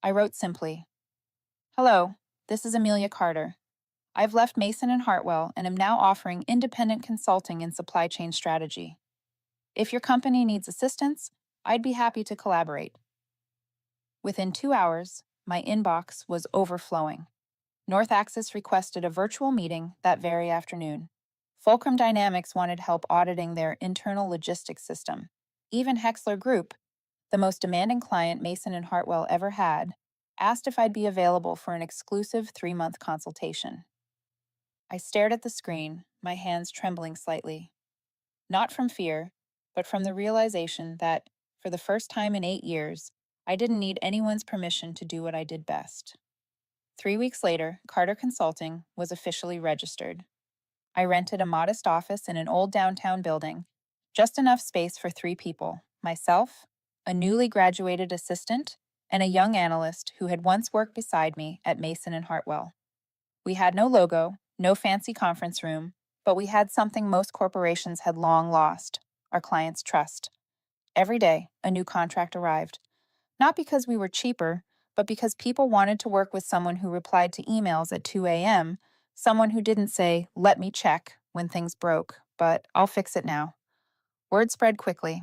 I wrote simply, Hello, this is Amelia Carter. I've left Mason and Hartwell and am now offering independent consulting in supply chain strategy. If your company needs assistance, I'd be happy to collaborate. Within 2 hours, my inbox was overflowing. North Axis requested a virtual meeting that very afternoon. Fulcrum Dynamics wanted help auditing their internal logistics system. Even Hexler Group, the most demanding client Mason and Hartwell ever had, asked if I'd be available for an exclusive 3-month consultation. I stared at the screen, my hands trembling slightly. Not from fear, but from the realization that, for the first time in 8 years, I didn't need anyone's permission to do what I did best. 3 weeks later, Carter Consulting was officially registered. I rented a modest office in an old downtown building, just enough space for 3 people, myself, a newly graduated assistant, and a young analyst who had once worked beside me at Mason and Hartwell. We had no logo, no fancy conference room, but we had something most corporations had long lost: our clients' trust. Every day, a new contract arrived. Not because we were cheaper, but because people wanted to work with someone who replied to emails at 2 a.m., someone who didn't say, "Let me check," when things broke, but "I'll fix it now." Word spread quickly.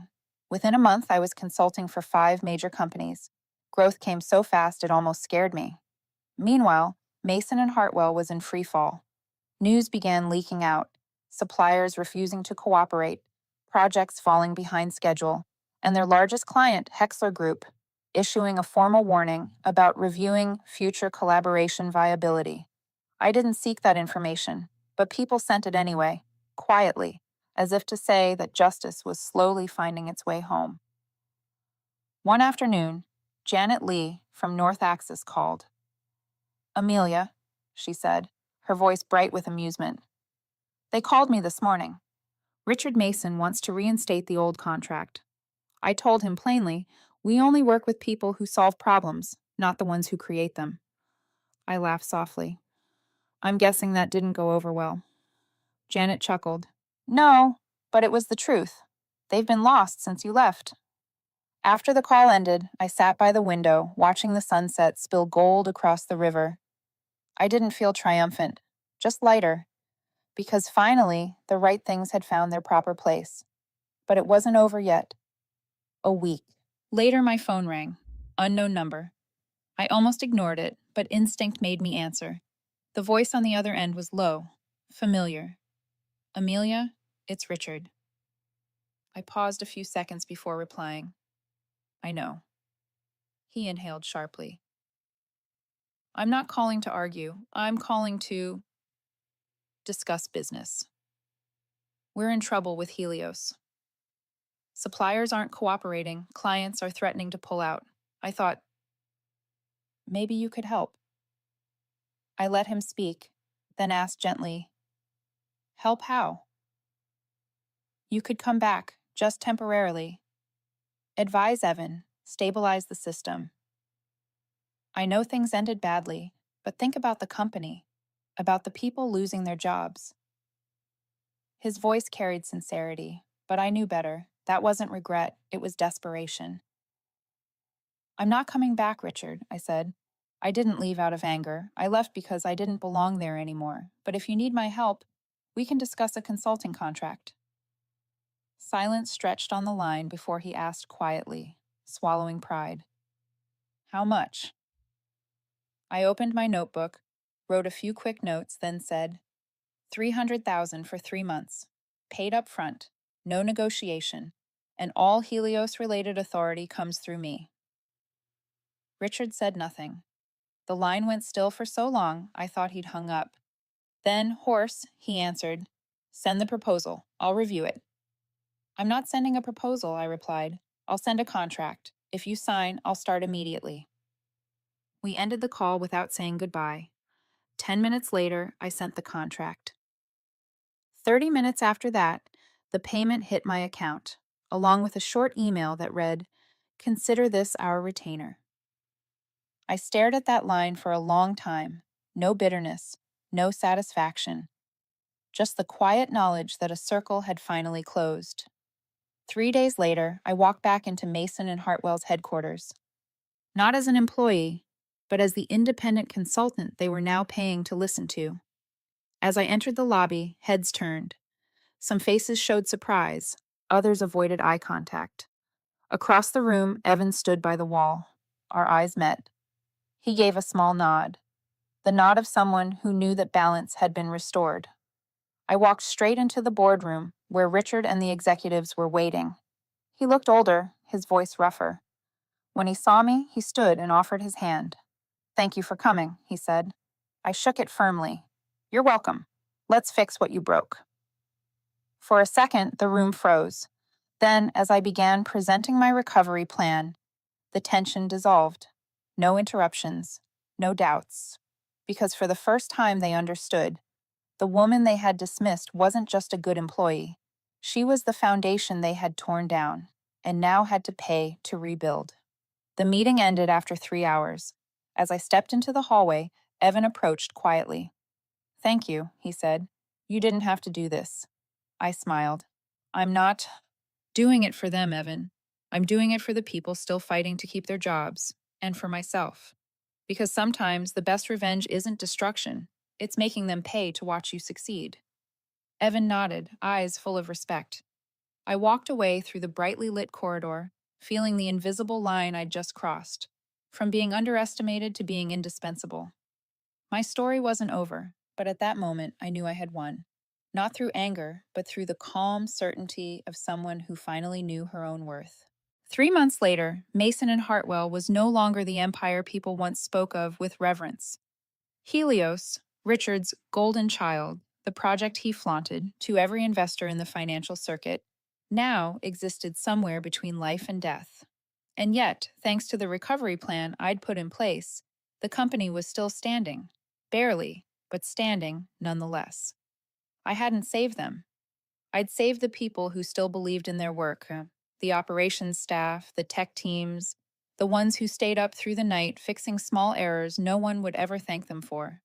Within a month, I was consulting for 5 major companies. Growth came so fast it almost scared me. Meanwhile, Mason and Hartwell was in free fall. News began leaking out, suppliers refusing to cooperate, projects falling behind schedule, and their largest client, Hexler Group, issuing a formal warning about reviewing future collaboration viability. I didn't seek that information, but people sent it anyway, quietly, as if to say that justice was slowly finding its way home. One afternoon, Janet Lee from North Axis called. "Amelia," she said, her voice bright with amusement. "They called me this morning. Richard Mason wants to reinstate the old contract. I told him plainly, we only work with people who solve problems, not the ones who create them." I laughed softly. "I'm guessing that didn't go over well." Janet chuckled. "No, but it was the truth. They've been lost since you left." After the call ended, I sat by the window, watching the sunset spill gold across the river. I didn't feel triumphant, just lighter, because finally the right things had found their proper place. But it wasn't over yet. A week. Later, my phone rang. Unknown number. I almost ignored it, but instinct made me answer. The voice on the other end was low, familiar. "Amelia, it's Richard." I paused a few seconds before replying. "I know." He inhaled sharply. "I'm not calling to argue. I'm calling to discuss business. We're in trouble with Helios. Suppliers aren't cooperating. Clients are threatening to pull out. I thought, maybe you could help." I let him speak, then asked gently, "Help how?" "You could come back, just temporarily. Advise Evan, stabilize the system. I know things ended badly, but think about the company, about the people losing their jobs." His voice carried sincerity, but I knew better. That wasn't regret, it was desperation. "I'm not coming back, Richard," I said. "I didn't leave out of anger. I left because I didn't belong there anymore. But if you need my help, we can discuss a consulting contract." Silence stretched on the line before he asked quietly, swallowing pride, "How much?" I opened my notebook, wrote a few quick notes, then said, 300,000 for 3 months, paid up front, no negotiation, and all Helios-related authority comes through me. Richard said nothing. The line went still for so long, I thought he'd hung up. Then, hoarse, he answered, "Send the proposal. I'll review it." "I'm not sending a proposal," I replied. "I'll send a contract. If you sign, I'll start immediately." We ended the call without saying goodbye. 10 minutes later, I sent the contract. 30 minutes after that, the payment hit my account, along with a short email that read, "Consider this our retainer." I stared at that line for a long time. No bitterness, no satisfaction. Just the quiet knowledge that a circle had finally closed. 3 days later, I walked back into Mason and Hartwell's headquarters. Not as an employee, but as the independent consultant they were now paying to listen to. As I entered the lobby, heads turned. Some faces showed surprise, others avoided eye contact. Across the room, Evan stood by the wall. Our eyes met. He gave a small nod, the nod of someone who knew that balance had been restored. I walked straight into the boardroom, where Richard and the executives were waiting. He looked older, his voice rougher. When he saw me, he stood and offered his hand. "Thank you for coming," he said. I shook it firmly. "You're welcome. Let's fix what you broke." For a second, the room froze. Then, as I began presenting my recovery plan, the tension dissolved. No interruptions, no doubts. Because for the first time they understood. The woman they had dismissed wasn't just a good employee. She was the foundation they had torn down, and now had to pay to rebuild. The meeting ended after 3 hours. As I stepped into the hallway, Evan approached quietly. "Thank you," he said. "You didn't have to do this." I smiled. "I'm not doing it for them, Evan. I'm doing it for the people still fighting to keep their jobs, and for myself. Because sometimes the best revenge isn't destruction, it's making them pay to watch you succeed." Evan nodded, eyes full of respect. I walked away through the brightly lit corridor, feeling the invisible line I'd just crossed, from being underestimated to being indispensable. My story wasn't over, but at that moment I knew I had won. Not through anger, but through the calm certainty of someone who finally knew her own worth. 3 months later, Mason and Hartwell was no longer the empire people once spoke of with reverence. Helios, Richard's golden child, the project he flaunted to every investor in the financial circuit, now existed somewhere between life and death. And yet, thanks to the recovery plan I'd put in place, the company was still standing. Barely, but standing nonetheless. I hadn't saved them. I'd saved the people who still believed in their work, the operations staff, the tech teams, the ones who stayed up through the night fixing small errors no one would ever thank them for.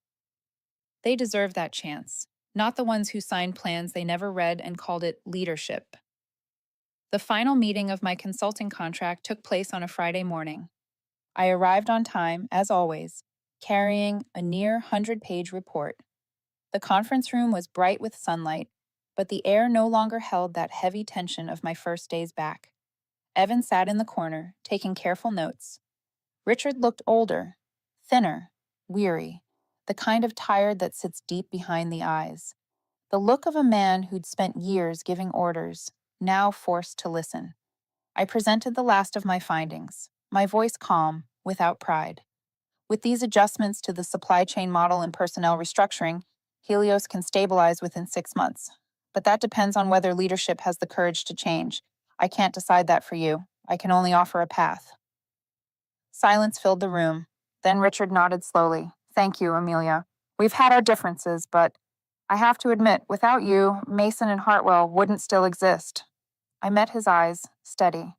They deserved that chance, not the ones who signed plans they never read and called it leadership. The final meeting of my consulting contract took place on a Friday morning. I arrived on time, as always, carrying a near 100-page report. The conference room was bright with sunlight, but the air no longer held that heavy tension of my first days back. Evan sat in the corner, taking careful notes. Richard looked older, thinner, weary, the kind of tired that sits deep behind the eyes. The look of a man who'd spent years giving orders, now forced to listen. I presented the last of my findings, my voice calm, without pride. With these adjustments to the supply chain model and personnel restructuring, Helios can stabilize within 6 months. But that depends on whether leadership has the courage to change. I can't decide that for you. I can only offer a path. Silence filled the room. Then Richard nodded slowly. "Thank you, Amelia. We've had our differences, but I have to admit, without you, Mason and Hartwell wouldn't still exist." I met his eyes, steady.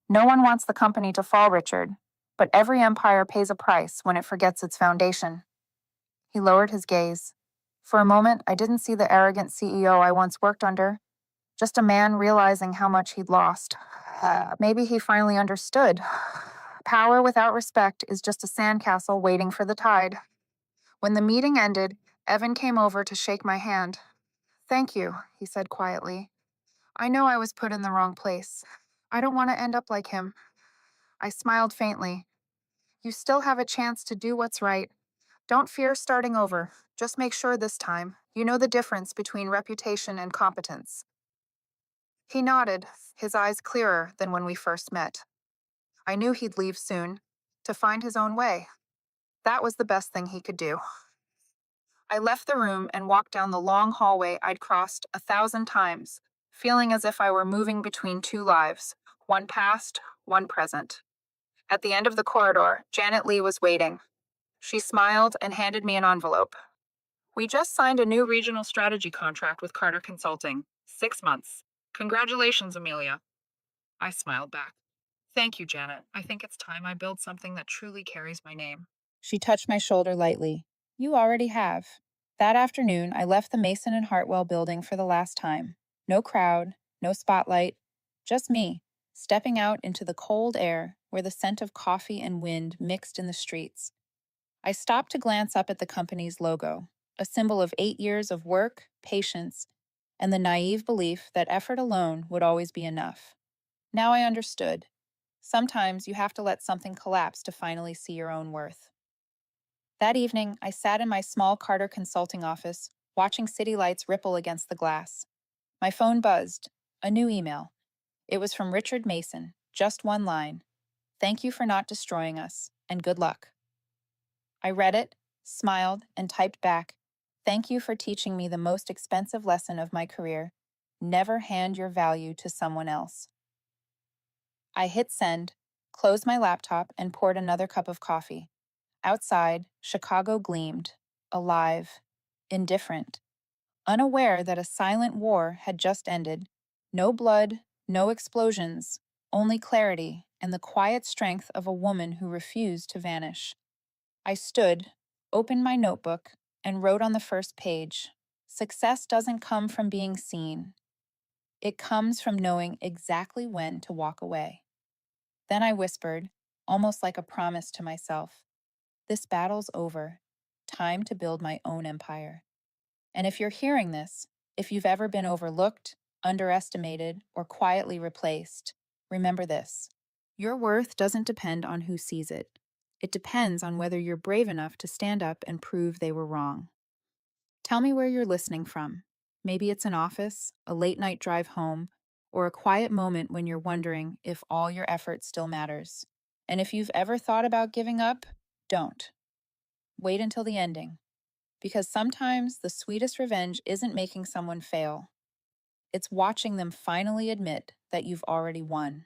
"No one wants the company to fall, Richard, but every empire pays a price when it forgets its foundation." He lowered his gaze. For a moment, I didn't see the arrogant CEO I once worked under, just a man realizing how much he'd lost. Maybe he finally understood. Power without respect is just a sandcastle waiting for the tide. When the meeting ended, Evan came over to shake my hand. "Thank you," he said quietly. "I know I was put in the wrong place. I don't want to end up like him." I smiled faintly. "You still have a chance to do what's right. Don't fear starting over. Just make sure this time you know the difference between reputation and competence." He nodded, his eyes clearer than when we first met. I knew he'd leave soon, to find his own way. That was the best thing he could do. I left the room and walked down the long hallway I'd crossed 1,000 times, feeling as if I were moving between two lives, one past, one present. At the end of the corridor, Janet Lee was waiting. She smiled and handed me an envelope. "We just signed a new regional strategy contract with Carter Consulting. 6 months. Congratulations, Amelia." I smiled back. "Thank you, Janet. I think it's time I build something that truly carries my name." She touched my shoulder lightly. "You already have." That afternoon, I left the Mason and Hartwell building for the last time. No crowd, no spotlight, just me, stepping out into the cold air where the scent of coffee and wind mixed in the streets. I stopped to glance up at the company's logo, a symbol of 8 years of work, patience, and the naive belief that effort alone would always be enough. Now I understood. Sometimes you have to let something collapse to finally see your own worth. That evening, I sat in my small Carter consulting office, watching city lights ripple against the glass. My phone buzzed. A new email. It was from Richard Mason, just one line. "Thank you for not destroying us, and good luck." I read it, smiled, and typed back, "Thank you for teaching me the most expensive lesson of my career. Never hand your value to someone else." I hit send, closed my laptop, and poured another cup of coffee. Outside, Chicago gleamed, alive, indifferent, unaware that a silent war had just ended. No blood, no explosions, only clarity and the quiet strength of a woman who refused to vanish. I stood, opened my notebook, and wrote on the first page, "Success doesn't come from being seen. It comes from knowing exactly when to walk away." Then I whispered, almost like a promise to myself, "This battle's over. Time to build my own empire." And if you're hearing this, if you've ever been overlooked, underestimated, or quietly replaced, remember this. Your worth doesn't depend on who sees it. It depends on whether you're brave enough to stand up and prove they were wrong. Tell me where you're listening from. Maybe it's an office, a late night drive home, or a quiet moment when you're wondering if all your effort still matters. And if you've ever thought about giving up, don't. Wait until the ending. Because sometimes the sweetest revenge isn't making someone fail. It's watching them finally admit that you've already won.